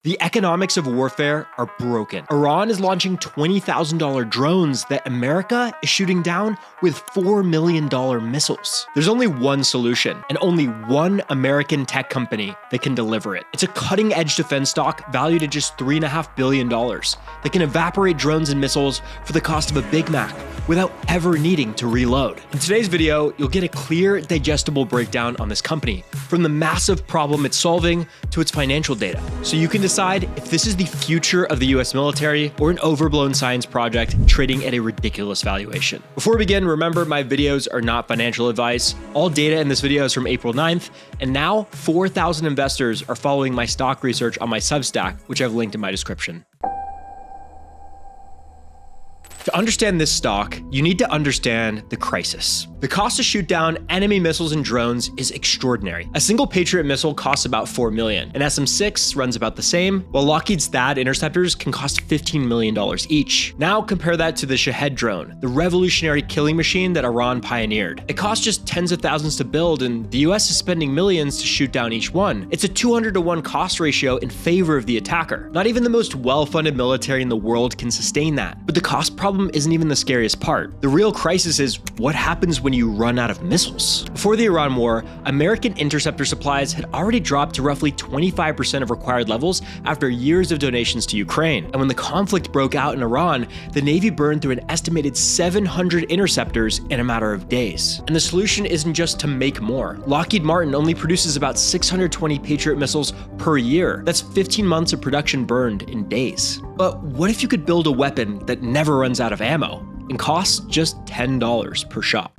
The economics of warfare are broken. Iran is launching $20,000 drones that America is shooting down with $4 million missiles. There's only one solution, and only one American tech company that can deliver it. It's a cutting-edge defense stock valued at just $3.5 billion that can evaporate drones and missiles for the cost of a Big Mac without ever needing to reload. In today's video, you'll get a clear, digestible breakdown on this company, from the massive problem it's solving to its financial data, so you can decide if this is the future of the US military or an overblown science project trading at a ridiculous valuation. Before we begin, remember my videos are not financial advice. All data in this video is from April 9th, and now 4,000 investors are following my stock research on my Substack, which I've linked in my description. To understand this stock, you need to understand the crisis. The cost to shoot down enemy missiles and drones is extraordinary. A single Patriot missile costs about $4 million. An SM-6 runs about the same, while Lockheed's THAAD interceptors can cost $15 million each. Now compare that to the Shahed drone, the revolutionary killing machine that Iran pioneered. It costs just tens of thousands to build, and the US is spending millions to shoot down each one. It's a 200-to-1 cost ratio in favor of the attacker. Not even the most well-funded military in the world can sustain that. But the cost problem isn't even the scariest part. The real crisis is what happens when you run out of missiles. Before the Iran war, American interceptor supplies had already dropped to roughly 25% of required levels after years of donations to Ukraine. And when the conflict broke out in Iran, the Navy burned through an estimated 700 interceptors in a matter of days. And the solution isn't just to make more. Lockheed Martin only produces about 620 Patriot missiles per year. That's 15 months of production burned in days. But what if you could build a weapon that never runs out of ammo and costs just $10 per shot?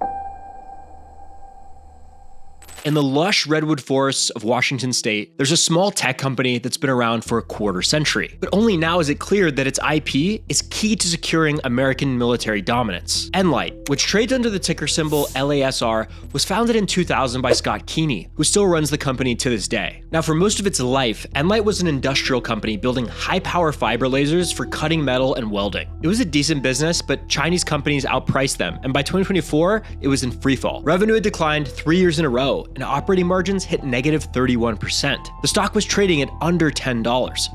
In the lush redwood forests of Washington state, there's a small tech company that's been around for a quarter century. But only now is it clear that its IP is key to securing American military dominance. nLIGHT, which trades under the ticker symbol LASR, was founded in 2000 by Scott Keeney, who still runs the company to this day. Now, for most of its life, nLIGHT was an industrial company building high-power fiber lasers for cutting metal and welding. It was a decent business, but Chinese companies outpriced them, and by 2024, it was in freefall. Revenue had declined 3 years in a row, and operating margins hit negative 31%. The stock was trading at under $10,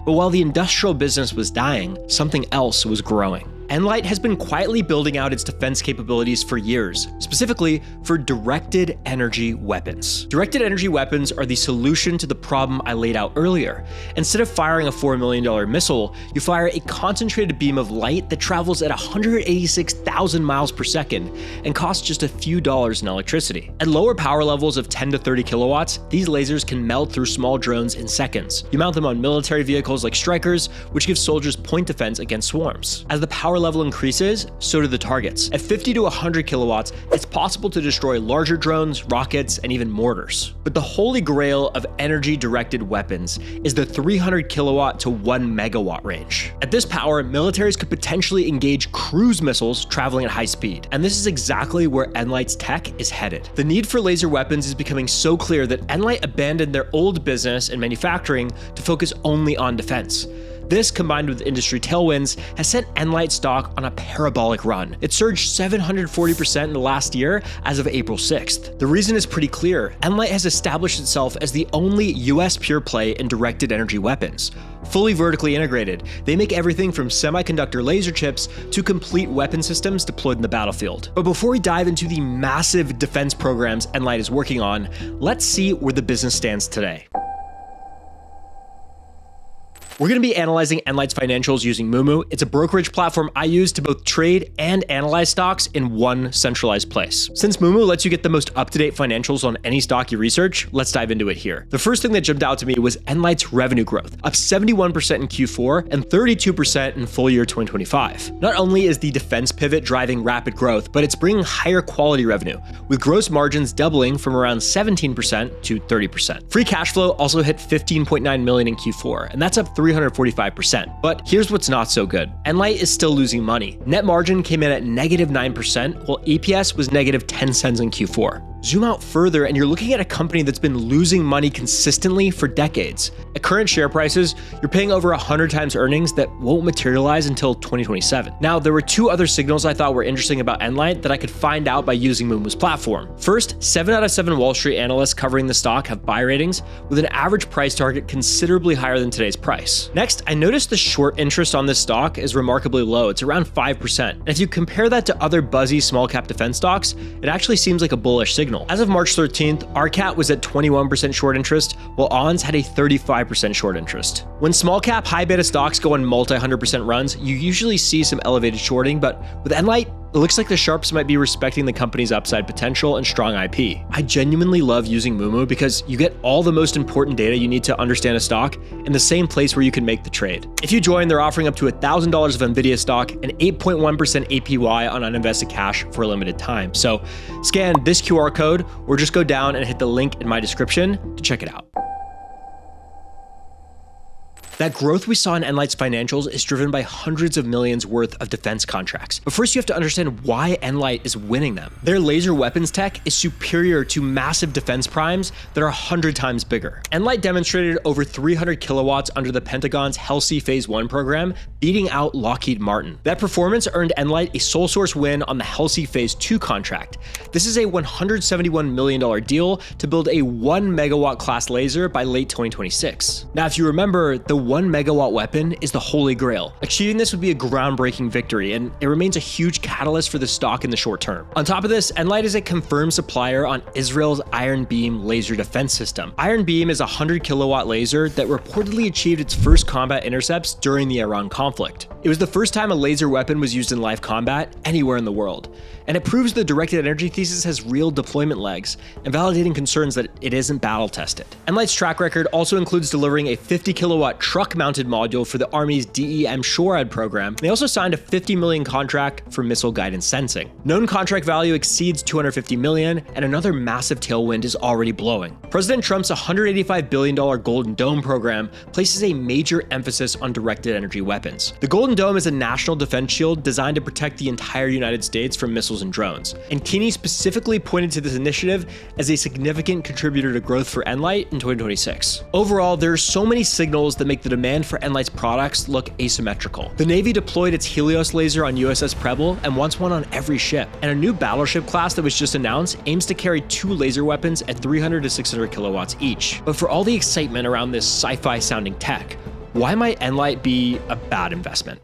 but while the industrial business was dying, something else was growing. nLIGHT has been quietly building out its defense capabilities for years, specifically for directed energy weapons. Directed energy weapons are the solution to the problem I laid out earlier. Instead of firing a $4 million missile, you fire a concentrated beam of light that travels at 186,000 miles per second and costs just a few dollars in electricity. At lower power levels of 10 to 30 kilowatts, these lasers can melt through small drones in seconds. You mount them on military vehicles like Strykers, which gives soldiers point defense against swarms. As the power level increases, so do the targets. At 50 to 100 kilowatts, it's possible to destroy larger drones, rockets, and even mortars. But the holy grail of energy-directed weapons is the 300 kilowatt to 1 megawatt range. At this power, militaries could potentially engage cruise missiles traveling at high speed. And this is exactly where nLIGHT's tech is headed. The need for laser weapons is becoming so clear that nLIGHT abandoned their old business and manufacturing to focus only on defense. This, combined with industry tailwinds, has sent nLIGHT stock on a parabolic run. It surged 740% in the last year as of April 6th. The reason is pretty clear. nLIGHT has established itself as the only US pure play in directed energy weapons. Fully vertically integrated, they make everything from semiconductor laser chips to complete weapon systems deployed in the battlefield. But before we dive into the massive defense programs nLIGHT is working on, let's see where the business stands today. We're going to be analyzing nLIGHT's financials using MooMoo. It's a brokerage platform I use to both trade and analyze stocks in one centralized place. Since MooMoo lets you get the most up-to-date financials on any stock you research, let's dive into it here. The first thing that jumped out to me was nLIGHT's revenue growth, up 71% in Q4 and 32% in full year 2025. Not only is the defense pivot driving rapid growth, but it's bringing higher quality revenue, with gross margins doubling from around 17% to 30%. Free cash flow also hit $15.9 million in Q4, and that's up 345%. But here's what's not so good. nLIGHT is still losing money. Net margin came in at -9%, while EPS was -10 cents in Q4. Zoom out further and you're looking at a company that's been losing money consistently for decades. At current share prices, you're paying over 100 times earnings that won't materialize until 2027. Now, there were two other signals I thought were interesting about nLIGHT that I could find out by using MooMoo's platform. First, 7 out of 7 Wall Street analysts covering the stock have buy ratings with an average price target considerably higher than today's price. Next, I noticed the short interest on this stock is remarkably low. It's around 5%. And if you compare that to other buzzy small cap defense stocks, it actually seems like a bullish signal. As of March 13th, RCAT was at 21% short interest, while ONS had a 35% short interest. When small cap high beta stocks go on multi-100% runs, you usually see some elevated shorting, but with nLIGHT, it looks like the sharps might be respecting the company's upside potential and strong IP. I genuinely love using MooMoo because you get all the most important data you need to understand a stock in the same place where you can make the trade. If you join, they're offering up to $1,000 of NVIDIA stock and 8.1% APY on uninvested cash for a limited time. So scan this QR code or just go down and hit the link in my description to check it out. That growth we saw in nLIGHT's financials is driven by hundreds of millions worth of defense contracts. But first you have to understand why nLIGHT is winning them. Their laser weapons tech is superior to massive defense primes that are 100 times bigger. nLIGHT demonstrated over 300 kilowatts under the Pentagon's HELSI Phase 1 program, beating out Lockheed Martin. That performance earned nLIGHT a sole source win on the HELSI Phase 2 contract. This is a $171 million deal to build a 1 megawatt class laser by late 2026. Now, if you remember, the 1 megawatt weapon is the holy grail. Achieving this would be a groundbreaking victory, and it remains a huge catalyst for the stock in the short term. On top of this, nLIGHT is a confirmed supplier on Israel's Iron Beam laser defense system. Iron Beam is a 100 kilowatt laser that reportedly achieved its first combat intercepts during the Iran conflict. It was the first time a laser weapon was used in live combat anywhere in the world, and it proves the directed energy thesis has real deployment legs and validating concerns that it isn't battle tested. nLIGHT's track record also includes delivering a 50 kilowatt truck-mounted module for the Army's M-SHORAD program. They also signed a $50 million contract for missile guidance sensing. Known contract value exceeds $250 million, and another massive tailwind is already blowing. President Trump's $185 billion Golden Dome program places a major emphasis on directed energy weapons. The Golden Dome is a national defense shield designed to protect the entire United States from missiles and drones. And Keeney specifically pointed to this initiative as a significant contributor to growth for nLIGHT in 2026. Overall, there are so many signals that make the demand for nLIGHT's products look asymmetrical. The Navy deployed its Helios laser on USS Preble and wants one on every ship. And a new battleship class that was just announced aims to carry 2 laser weapons at 300 to 600 kilowatts each. But for all the excitement around this sci-fi sounding tech, why might nLIGHT be a bad investment?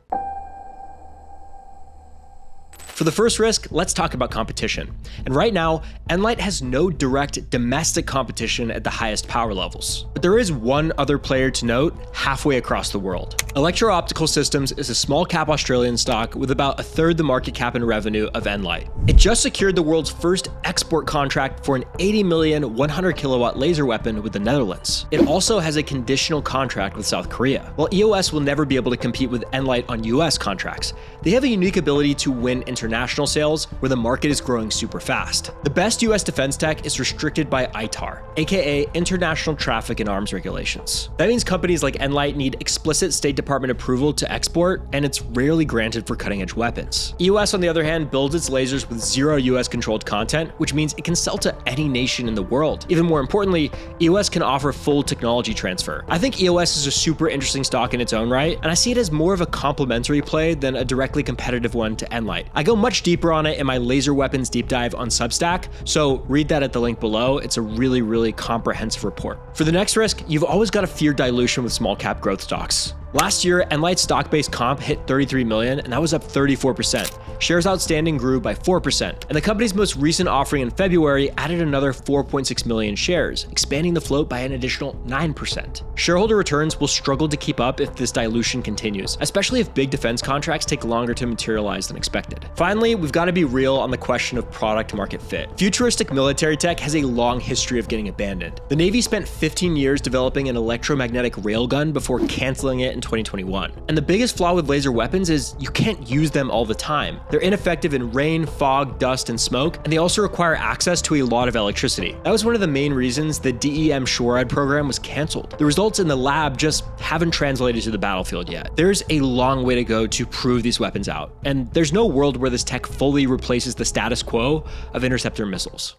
For the first risk, let's talk about competition. And right now, nLIGHT has no direct domestic competition at the highest power levels. But there is one other player to note halfway across the world. Electro-Optical Systems is a small cap Australian stock with about a third the market cap and revenue of nLIGHT. It just secured the world's first export contract for an 80 million 100 kilowatt laser weapon with the Netherlands. It also has a conditional contract with South Korea. While EOS will never be able to compete with nLIGHT on US contracts, they have a unique ability to win international sales where the market is growing super fast. The best US defense tech is restricted by ITAR, aka International Traffic in Arms Regulations. That means companies like nLIGHT need explicit State Department approval to export, and it's rarely granted for cutting-edge weapons. EOS, on the other hand, builds its lasers with zero US controlled content, which means it can sell to any nation in the world. Even more importantly, EOS can offer full technology transfer. I think EOS is a super interesting stock in its own right, and I see it as more of a complementary play than a directly competitive one to nLIGHT. I go much deeper on it in my laser weapons deep dive on Substack, so read that at the link below. It's a really comprehensive report. For the next risk, you've always got to fear dilution with small cap growth stocks. Last year, nLIGHT's stock-based comp hit 33 million, and that was up 34%. Shares outstanding grew by 4%, and the company's most recent offering in February added another 4.6 million shares, expanding the float by an additional 9%. Shareholder returns will struggle to keep up if this dilution continues, especially if big defense contracts take longer to materialize than expected. Finally, we've got to be real on the question of product market fit. Futuristic military tech has a long history of getting abandoned. The Navy spent 15 years developing an electromagnetic railgun before canceling it in 2021. And the biggest flaw with laser weapons is you can't use them all the time. They're ineffective in rain, fog, dust, and smoke, and they also require access to a lot of electricity. That was one of the main reasons the M-SHORAD program was canceled. The results in the lab just haven't translated to the battlefield yet. There's a long way to go to prove these weapons out, and there's no world where this tech fully replaces the status quo of interceptor missiles.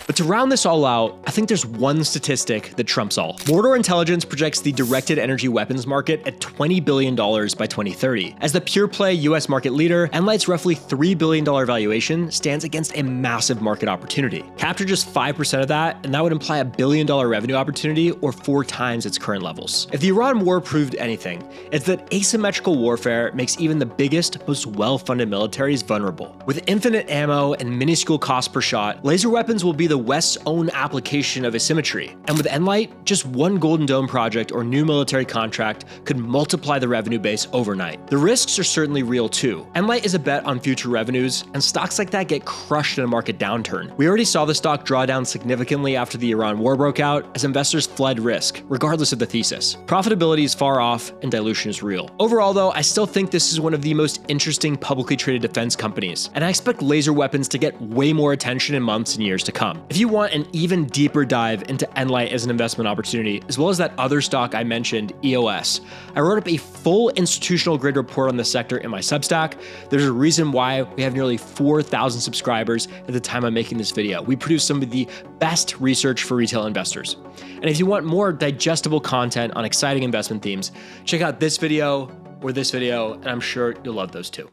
But to round this all out, I think there's one statistic that trumps all. Mordor Intelligence projects the directed energy weapons market at $20 billion by 2030. As the pure play US market leader, nLIGHT's roughly $3 billion valuation stands against a massive market opportunity. Capture just 5% of that, and that would imply $1 billion revenue opportunity, or 4 times its current levels. If the Iran war proved anything, it's that asymmetrical warfare makes even the biggest, most well-funded militaries vulnerable. With infinite ammo and minuscule cost per shot, laser weapons will be the West's own application of asymmetry. And with nLIGHT, just one Golden Dome project or new military contract could multiply the revenue base overnight. The risks are certainly real too. nLIGHT is a bet on future revenues, and stocks like that get crushed in a market downturn. We already saw the stock draw down significantly after the Iran war broke out as investors fled risk, regardless of the thesis. Profitability is far off and dilution is real. Overall though, I still think this is one of the most interesting publicly traded defense companies, and I expect laser weapons to get way more attention in months and years to come. If you want an even deeper dive into nLIGHT as an investment opportunity, as well as that other stock I mentioned, EOS, I wrote up a full institutional grade report on the sector in my Substack. There's a reason why we have nearly 4,000 subscribers at the time I'm making this video. We produce some of the best research for retail investors. And if you want more digestible content on exciting investment themes, check out this video or this video, and I'm sure you'll love those too.